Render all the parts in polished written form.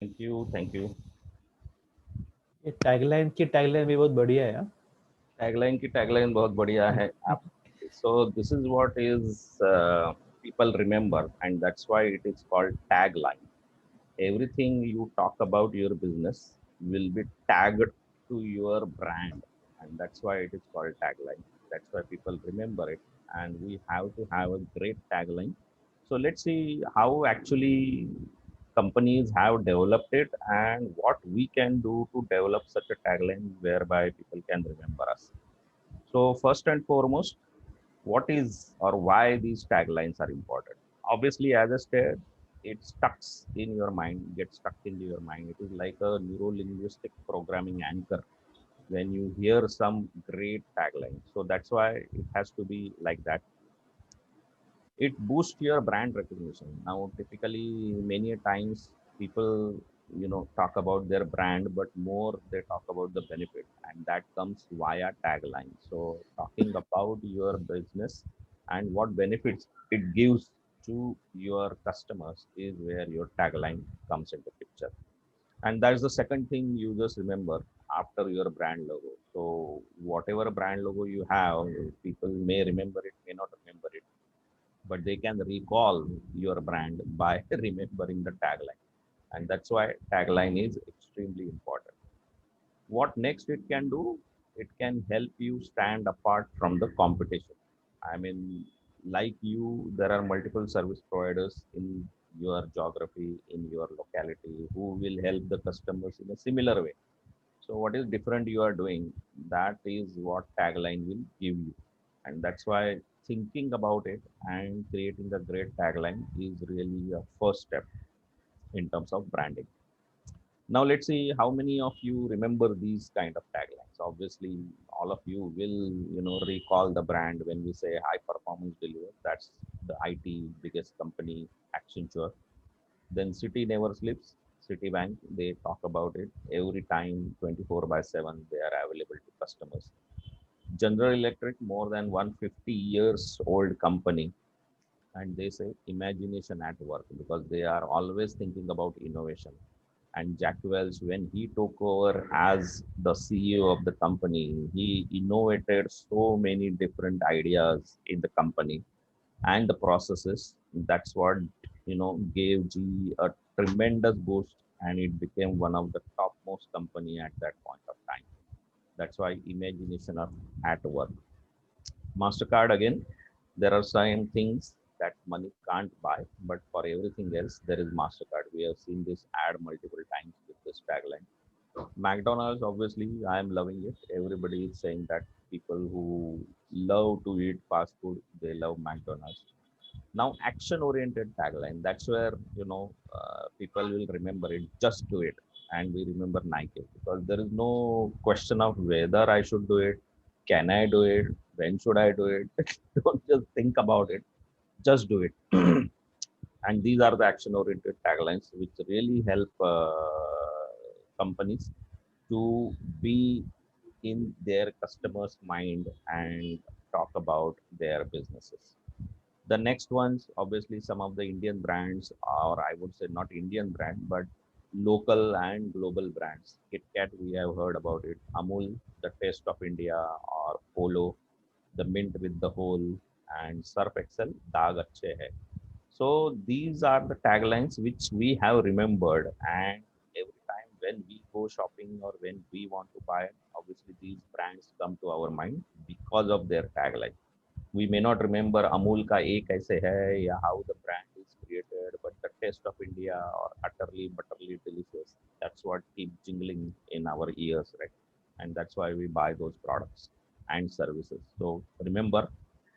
Thank you, thank you. ये tagline भी बहुत बढ़िया है, हाँ? टैगलाइन की टैगलाइन बहुत बढ़िया है आप। So this is what is people remember, and that's why it is called tagline. Everything you talk about your business will be tagged to your brand, and that's why it is called tagline. That's why people remember it, and we have to have a great tagline. So let's see how actually companies have developed it and what we can do to develop such a tagline whereby people can remember us. So first and foremost, what is or why these taglines are important? Obviously, as I said, it stucks in your mind, gets stuck into your mind. It is like a neuro-linguistic programming anchor when you hear some great tagline. So that's why it has to be like that. It boosts your brand recognition. Now typically many a times people talk about their brand, but more they talk about the benefit, and that comes via tagline. So talking about your business and what benefits it gives to your customers is where your tagline comes into picture. And that's the second thing you just remember after your brand logo. So whatever brand logo you have, people may remember it, may not remember it, but they can recall your brand by remembering the tagline. And that's why tagline is extremely important. What next it can do? It can help you stand apart from the competition. I mean, like you, there are multiple service providers in your geography, in your locality, who will help the customers in a similar way. So what is different you are doing, that is what tagline will give you. And that's why thinking about it and creating a great tagline is really a first step in terms of branding. Now let's see how many of you remember these kind of taglines. Obviously, all of you will, recall the brand when we say high performance deliver. That's the IT biggest company, Accenture. Then City never sleeps. Citibank, they talk about it every time, 24 by 7, they are available to customers. General Electric, more than 150 years old company, and they say imagination at work because they are always thinking about innovation. And Jack Welch, when he took over as the CEO of the company, he innovated so many different ideas in the company and the processes. That's what gave GE a tremendous boost, and it became one of the topmost company at that point of time. That's why imagination of at work. Mastercard again, there are some things that money can't buy, but for everything else there is Mastercard. We have seen this ad multiple times with this tagline. McDonald's, obviously, I am loving it. Everybody is saying that people who love to eat fast food, they love McDonald's. Now, action-oriented tagline. That's where people will remember it. Just do it, and we remember Nike because there is no question of whether I should do it. Can I do it? When should I do it? Don't just think about it. Just do it. And these are the action-oriented taglines which really help companies to be in their customers' mind and talk about their businesses. The next ones, obviously, some of the Indian brands, or I would say not Indian brand, but local and global brands. KitKat, we have heard about it. Amul, the taste of India, or Polo, the mint with the hole, and Surf Excel, Daag Achhe Hai. So these are the taglines which we have remembered, and every time when we go shopping or when we want to buy, obviously these brands come to our mind because of their tagline. We may not remember Amul ka ek aise hai, ya how the brand is created, but the taste of India or utterly butterly delicious. That's what keeps jingling in our ears, right? And that's why we buy those products and services. So remember,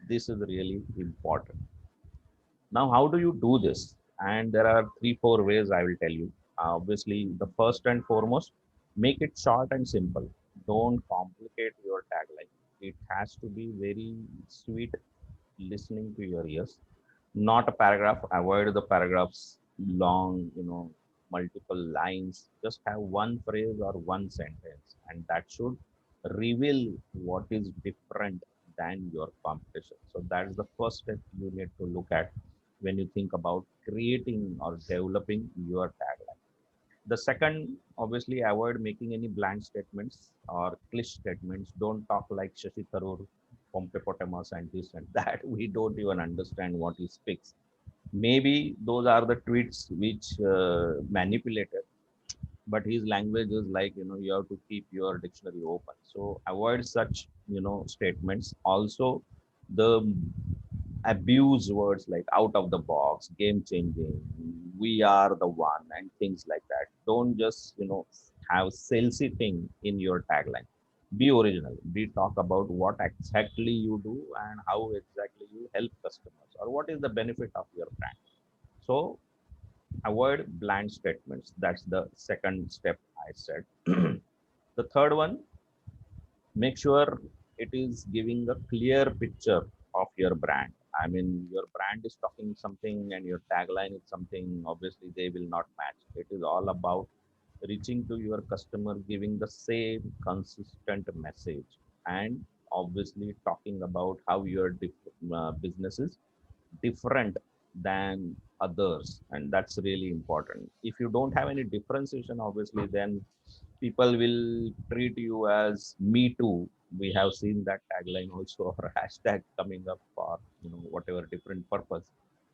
this is really important. Now, how do you do this? And there are three, four ways I will tell you. Obviously, the first and foremost, make it short and simple. Don't complicate your tagline. It has to be very sweet listening to your ears, not a paragraph. Avoid the paragraphs long, multiple lines. Just have one phrase or one sentence, and that should reveal what is different than your competition. So that's the first step you need to look at when you think about creating or developing your tagline. The second, obviously, avoid making any blank statements or cliché statements. Don't talk like Shashi Tharoor, Pompepotamus, and this and that. We don't even understand what he speaks. Maybe those are the tweets which manipulated, but his language is like, you have to keep your dictionary open. So avoid such, statements. Also, the abuse words like out of the box, game changing, we are the one, and things like that. Don't just, have salesy thing in your tagline. Be original. Be talk about what exactly you do and how exactly you help customers, or what is the benefit of your brand. So avoid bland statements. That's the second step I said. The third one, make sure it is giving a clear picture of your brand. I mean, your brand is talking something and your tagline is something, obviously they will not match. It is all about reaching to your customer, giving the same consistent message, and obviously talking about how your business is different than others, and that's really important. If you don't have any differentiation, obviously then people will treat you as me too. We have seen that tagline also or hashtag coming up for, whatever different purpose.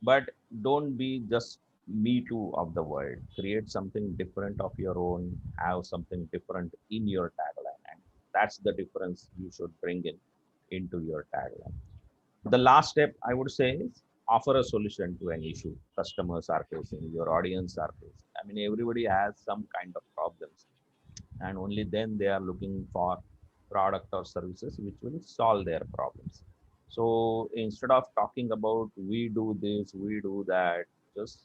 But don't be just me too of the world. Create something different of your own. Have something different in your tagline, and that's the difference you should bring in into your tagline. The last step I would say is offer a solution to an issue customers are facing, your audience are facing. I mean, everybody has some kind of problems, and only then they are looking for product or services which will solve their problems. So instead of talking about we do this, we do that, just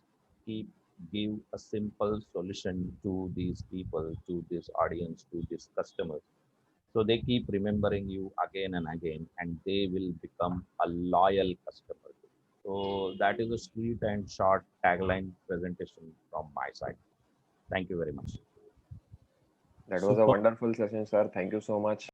keep give a simple solution to these people, to this audience, to these customers, so they keep remembering you again and again, and they will become a loyal customer. So that is a sweet and short tagline presentation from my side. Thank you very much. That was a Super. wonderful session, sir. Thank you so much.